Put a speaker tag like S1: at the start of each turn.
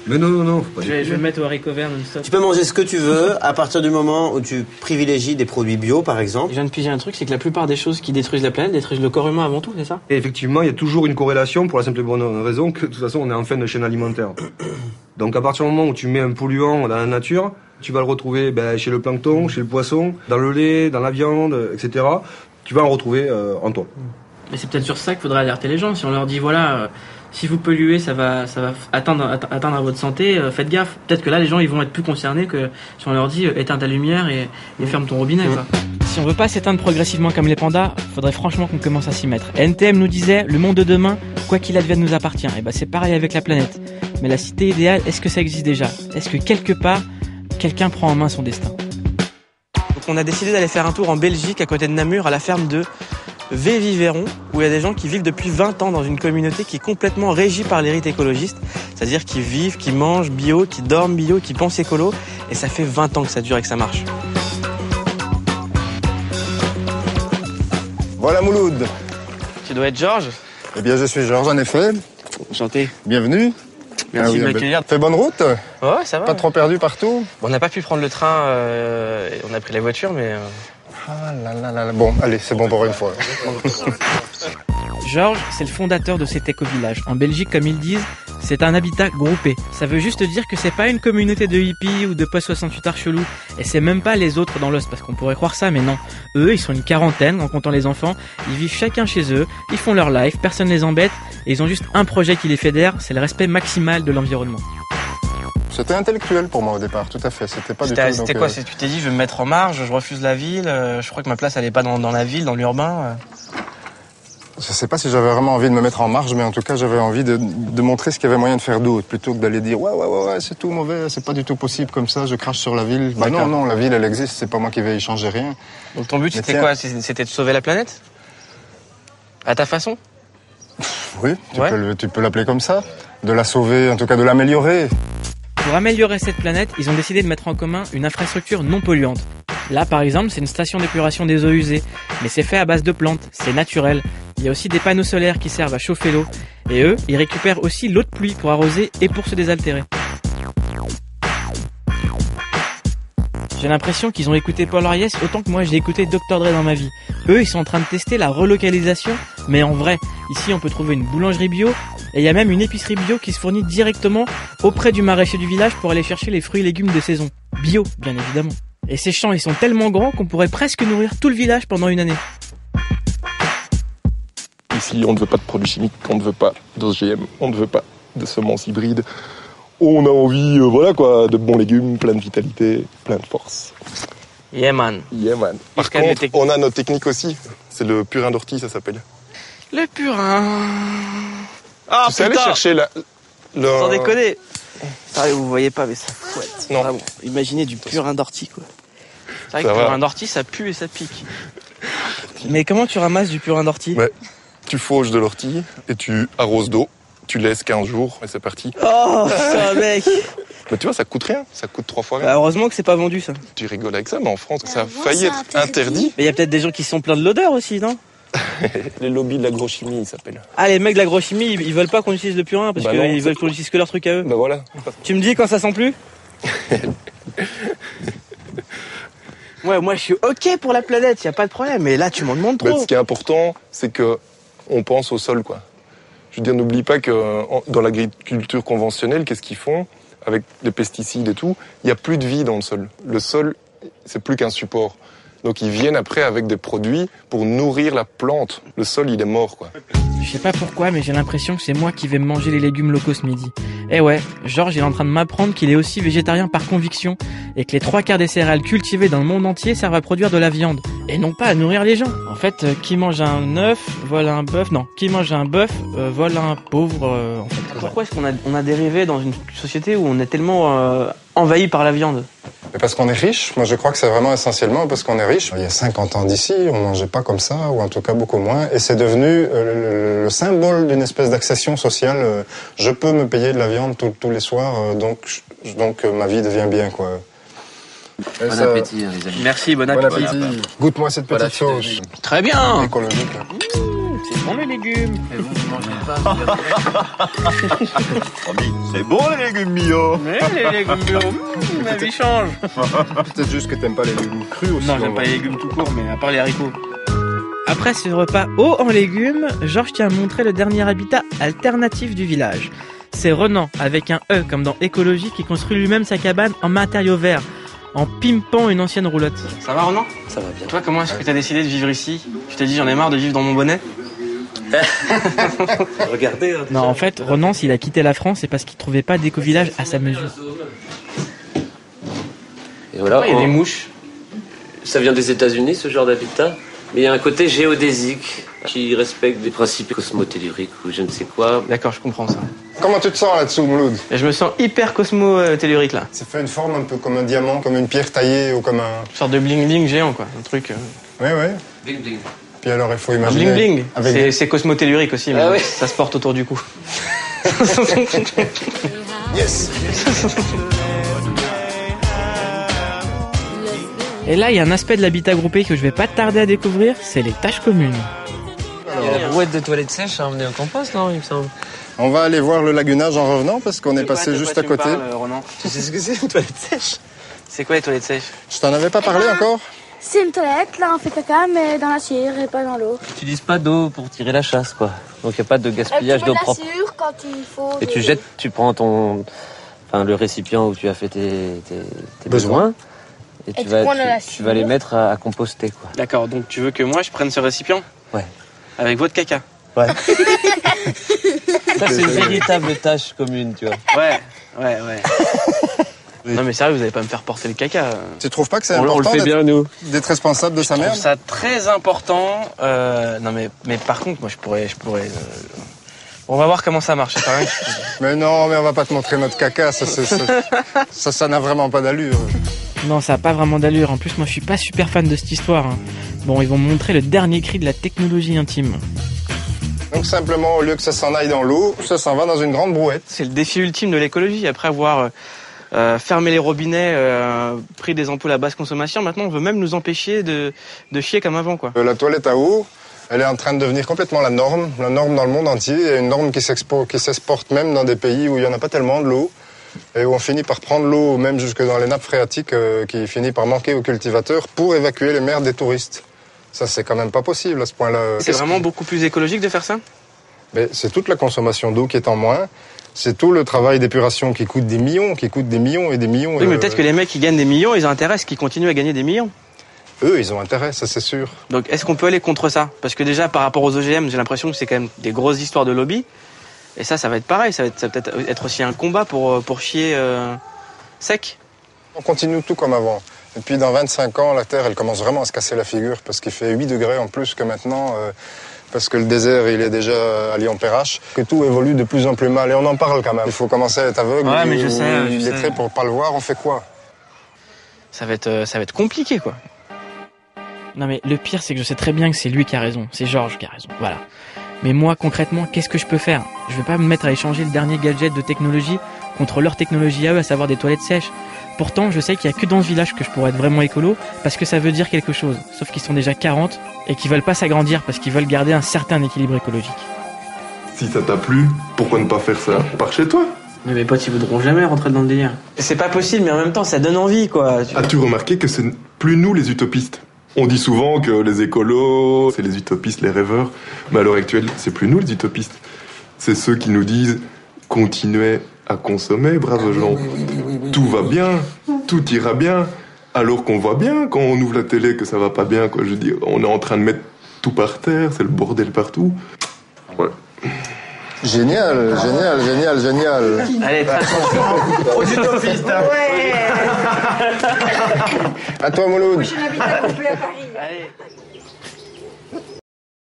S1: Mais non, faut pas
S2: je vais me mettre au haricot vert non-stop.
S3: Tu peux manger ce que tu veux à partir du moment où tu privilégies des produits bio, par exemple.
S2: Je viens de piger un truc, c'est que la plupart des choses qui détruisent la planète détruisent le corps humain avant tout, c'est ça?
S1: Et effectivement, il y a toujours une corrélation pour la simple et bonne raison que de toute façon, on est en fin de chaîne alimentaire. Donc à partir du moment où tu mets un polluant dans la nature, tu vas le retrouver chez le plancton, chez le poisson, dans le lait, dans la viande, etc. Tu vas en retrouver en toi.
S2: Mais c'est peut-être sur ça qu'il faudrait alerter les gens. Si on leur dit, voilà, si vous polluez, ça va atteindre votre santé, faites gaffe. Peut-être que là, les gens ils vont être plus concernés que si on leur dit, éteins ta lumière et ferme ton robinet. Quoi. Si on veut pas s'éteindre progressivement comme les pandas, faudrait franchement qu'on commence à s'y mettre. NTM nous disait, le monde de demain, quoi qu'il advienne, nous appartient. Et c'est pareil avec la planète. Mais la cité idéale, est-ce que ça existe déjà? Est-ce que quelque part, quelqu'un prend en main son destin? Donc on a décidé d'aller faire un tour en Belgique, à côté de Namur, à la ferme de Véviveron, où il y a des gens qui vivent depuis 20 ans dans une communauté qui est complètement régie par les rites écologistes, c'est-à-dire qu'ils vivent, qu'ils mangent bio, qu'ils dorment bio, qu'ils pensent écolo, et ça fait 20 ans que ça dure et que ça marche.
S4: Voilà Mouloud.
S2: Tu dois être Georges?
S4: Eh bien je suis Georges en effet.
S2: Enchanté.
S4: Bienvenue.
S2: Merci de m'accueillir.
S4: Fais bonne route?
S2: Ouais, ça va.
S4: Pas trop perdu partout?
S2: On n'a pas pu prendre le train, on a pris la voiture, mais...
S4: Ah là là là là. Bon, allez, c'est bon pour une fois.
S2: Georges, c'est le fondateur de cet éco-village. En Belgique, comme ils disent, c'est un habitat groupé. Ça veut juste dire que c'est pas une communauté de hippies ou de post-68 chelous. Et c'est même pas les autres dans l'os, parce qu'on pourrait croire ça, mais non. Eux, ils sont une quarantaine, en comptant les enfants. Ils vivent chacun chez eux, ils font leur life, personne les embête. Et ils ont juste un projet qui les fédère, c'est le respect maximal de l'environnement.
S4: C'était intellectuel pour moi au départ, tout à fait. C'était pas du tout.
S2: C'était quoi? Tu t'es dit, je vais me mettre en marge, je refuse la ville, je crois que ma place elle est pas dans la ville, dans l'urbain.
S4: Je sais pas si j'avais vraiment envie de me mettre en marge, mais en tout cas j'avais envie de montrer ce qu'il y avait moyen de faire d'autre, plutôt que d'aller dire ouais, c'est tout mauvais, c'est pas du tout possible comme ça, je crache sur la ville. Bah non, la ville elle existe, c'est pas moi qui vais y changer rien.
S2: Donc ton but c'était quoi? C'était de sauver la planète? À ta façon?
S4: Oui, tu peux l'appeler comme ça. De la sauver, en tout cas de l'améliorer.
S2: Pour améliorer cette planète, ils ont décidé de mettre en commun une infrastructure non polluante. Là, par exemple, c'est une station d'épuration des eaux usées, mais c'est fait à base de plantes, c'est naturel. Il y a aussi des panneaux solaires qui servent à chauffer l'eau, et eux, ils récupèrent aussi l'eau de pluie pour arroser et pour se désaltérer. J'ai l'impression qu'ils ont écouté Paul Ariès autant que moi j'ai écouté Dr Dre dans ma vie. Eux, ils sont en train de tester la relocalisation, mais en vrai. Ici, on peut trouver une boulangerie bio, et il y a même une épicerie bio qui se fournit directement auprès du maraîcher du village pour aller chercher les fruits et légumes de saison. Bio, bien évidemment. Et ces champs, ils sont tellement grands qu'on pourrait presque nourrir tout le village pendant une année.
S5: Ici, on ne veut pas de produits chimiques, on ne veut pas d'OGM, on ne veut pas de semences hybrides. On a envie, de bons légumes, plein de vitalité, plein de force.
S2: Yeah man.
S5: Par contre, on a notre technique aussi. C'est le purin d'ortie, ça s'appelle.
S2: Le purin. Ah,
S5: tu sais aller chercher
S2: Sans déconner. Sérieux, vous voyez pas, mais ça fouette.
S5: Non.
S2: Vraiment. Imaginez du purin d'ortie, quoi. C'est vrai que le purin d'ortie, ça pue et ça pique. Mais comment tu ramasses du purin d'ortie?
S5: Tu fauches de l'ortie et tu arroses d'eau. Tu laisses 15 jours et c'est parti.
S2: Oh, ça, mec.
S5: Mais tu vois, ça coûte rien. Ça coûte 3 fois rien.
S2: Heureusement que c'est pas vendu, ça.
S5: Tu rigoles avec ça, mais en France, ça a failli être interdit.
S2: Mais il y a peut-être des gens qui sont pleins de l'odeur aussi, non?
S5: Les lobbies de l'agrochimie, ils s'appellent.
S2: Ah, les mecs de l'agrochimie, ils veulent pas qu'on utilise le purin parce qu'ils veulent qu'on utilise que leur truc à eux.
S5: Bah voilà.
S2: Tu me dis quand ça sent plus? Ouais, moi je suis ok pour la planète, y a pas de problème, mais là tu m'en demandes trop.
S5: Ce qui est important, c'est que on pense au sol, quoi. Je veux dire, n'oublie pas que dans l'agriculture conventionnelle, qu'est-ce qu'ils font avec les pesticides et tout? Il n'y a plus de vie dans le sol. Le sol, c'est plus qu'un support. Donc ils viennent après avec des produits pour nourrir la plante. Le sol, il est mort, quoi.
S2: Je sais pas pourquoi, mais j'ai l'impression que c'est moi qui vais me manger les légumes locaux ce midi. Eh ouais, Georges il est en train de m'apprendre qu'il est aussi végétarien par conviction et que les 3/4 des céréales cultivées dans le monde entier servent à produire de la viande et non pas à nourrir les gens. En fait, qui mange un œuf, voilà un bœuf. Non, qui mange un bœuf, voilà un pauvre. En fait. Pourquoi est-ce qu'on a dérivé dans une société où on est tellement envahi par la viande?
S4: Mais parce qu'on est riche. Moi, je crois que c'est vraiment essentiellement parce qu'on est riche. Il y a 50 ans d'ici, on mangeait pas comme ça, ou en tout cas beaucoup moins. Et c'est devenu le symbole d'une espèce d'accession sociale. Je peux me payer de la viande tous les soirs, donc ma vie devient bien, quoi.
S3: Bon appétit, les amis.
S2: Merci, bon appétit.
S4: Goûte-moi cette petite sauce.
S2: Très bien.
S4: Écologique.
S2: c'est bon les légumes. Mais vous mangez pas.
S6: C'est bon les légumes bio.
S2: Mais les légumes bio, ma vie change.
S4: Peut-être juste que t'aimes pas les légumes crus aussi.
S2: Non, j'aime pas les légumes tout court, mais à part les haricots. Après ce repas haut en légumes, Georges tient à montrer le dernier habitat alternatif du village. C'est Renan, avec un E comme dans écologie, qui construit lui-même sa cabane en matériaux verts, en pimpant une ancienne roulotte. Ça va Renan ?
S3: Ça va bien.
S2: Toi, comment est-ce que t'as décidé de vivre ici ? Tu t'es dit j'en ai marre de vivre dans mon bonnet ?
S3: Regardez.
S2: Non, en fait, Renan, s'il a quitté la France, c'est parce qu'il trouvait pas d'éco-village à sa mesure.
S7: Et voilà,
S2: Il y a des mouches.
S7: ça vient des États-Unis, ce genre d'habitat. Mais il y a un côté géodésique qui respecte des principes cosmotelluriques ou je ne sais quoi.
S2: D'accord, je comprends ça.
S4: Comment tu te sens là-dessous, Mouloud?
S2: Et je me sens hyper cosmo-tellurique là.
S4: Ça fait une forme un peu comme un diamant, comme une pierre taillée ou comme un...
S2: Une sorte de bling-bling géant quoi, un truc...
S4: Ouais, ouais.
S7: Bling bling.
S4: Puis alors, il faut
S2: Un
S4: imaginer...
S2: bling-bling,
S4: Avec...
S2: c'est cosmotellurique aussi, mais
S7: Ah oui.
S2: ça se porte autour du cou.
S4: Yes.
S2: Et là, il y a un aspect de l'habitat groupé que je vais pas tarder à découvrir, c'est les tâches communes.
S7: Il y a la brouette de toilettes sèches à emmener en compost, non, il me semble.
S4: On va aller voir le lagunage en revenant parce qu'on est passé juste à côté.
S2: Tu sais ce que c'est une toilette sèche? C'est quoi les toilettes sèches?
S4: Je t'en avais pas parlé encore?
S8: C'est une toilette, là on fait caca, mais dans la cire et pas dans l'eau.
S7: Tu n'utilises pas d'eau pour tirer la chasse, quoi. Donc il n'y a pas de gaspillage d'eau propre.
S8: Quand il faut.
S7: Et tu jettes, tu prends le récipient où tu as fait tes besoins. Et tu vas les mettre à composter, quoi.
S2: D'accord, donc tu veux que moi je prenne ce récipient?
S7: Ouais.
S2: Avec votre caca?
S7: Ouais. Ça, c'est une véritable tâche commune, tu vois.
S2: Ouais. Non mais sérieux, vous allez pas me faire porter le caca.
S4: Tu trouves pas que c'est
S7: On le
S4: important
S7: fait bien, nous.
S4: d'être responsable de sa
S2: Je
S4: merde?
S2: trouve ça très important. Non mais par contre, moi je pourrais. On va voir comment ça marche. C'est pas vrai.
S4: Mais non, mais on va pas te montrer notre caca, ça n'a vraiment pas d'allure.
S2: Non, ça a pas vraiment d'allure. En plus, moi je suis pas super fan de cette histoire. Hein. Bon, ils vont me montrer le dernier cri de la technologie intime.
S4: Donc simplement, au lieu que ça s'en aille dans l'eau, ça s'en va dans une grande brouette.
S2: C'est le défi ultime de l'écologie. Après avoir fermé les robinets, pris des ampoules à basse consommation, maintenant on veut même nous empêcher de chier comme avant, quoi.
S4: La toilette à eau, elle est en train de devenir complètement la norme dans le monde entier, et une norme qui s'exporte même dans des pays où il n'y en a pas tellement de l'eau, et où on finit par prendre l'eau, même jusque dans les nappes phréatiques, qui finit par manquer aux cultivateurs pour évacuer les mers des touristes. Ça, c'est quand même pas possible à ce point-là.
S2: C'est vraiment beaucoup plus écologique de faire ça?
S4: Mais c'est toute la consommation d'eau qui est en moins. C'est tout le travail d'épuration qui coûte des millions et des millions.
S2: Oui, mais peut-être que les mecs qui gagnent des millions, ils ont intérêt à ce qu'ils continuent à gagner des millions.
S4: Eux, ils ont intérêt, ça c'est sûr.
S2: Donc est-ce qu'on peut aller contre ça? Parce que déjà, par rapport aux OGM, j'ai l'impression que c'est quand même des grosses histoires de lobby. Et ça va être pareil, ça va peut-être être aussi un combat pour chier sec.
S4: On continue tout comme avant. Et puis dans 25 ans, la Terre, elle commence vraiment à se casser la figure parce qu'il fait 8 degrés en plus que maintenant, parce que le désert, il est déjà à Lyon-Perrache, que tout évolue de plus en plus mal. Et on en parle quand même. Il faut commencer à être aveugle ou illettré pour pas le voir. On fait quoi?
S2: Ça va être compliqué, quoi. Non mais le pire, c'est que je sais très bien que c'est lui qui a raison. C'est Georges qui a raison, voilà. Mais moi, concrètement, qu'est-ce que je peux faire? Je vais pas me mettre à échanger le dernier gadget de technologie contre leur technologie à eux, à savoir des toilettes sèches. Pourtant, je sais qu'il y a que dans ce village que je pourrais être vraiment écolo, parce que ça veut dire quelque chose. Sauf qu'ils sont déjà 40 et qu'ils veulent pas s'agrandir parce qu'ils veulent garder un certain équilibre écologique.
S5: Si ça t'a plu, pourquoi ne pas faire ça par chez toi?
S2: Mais mes potes, ils voudront jamais rentrer dans le délire. C'est pas possible, mais en même temps, ça donne envie, quoi.
S5: As-tu remarqué que c'est plus nous les utopistes? On dit souvent que les écolos, c'est les utopistes, les rêveurs. Mais à l'heure actuelle, c'est plus nous les utopistes. C'est ceux qui nous disent « Continuez à consommer, braves gens. Tout va bien, tout ira bien. » Alors qu'on voit bien, quand on ouvre la télé, que ça va pas bien, quoi. Je veux dire, on est en train de mettre tout par terre, c'est le bordel partout. Ouais.
S4: Génial.
S2: Allez, très attention.
S6: Aux utopistes, hein.
S8: Ouais.
S4: À toi, Mouloud.
S8: J'ai un habitat complet à Paris.
S2: Allez.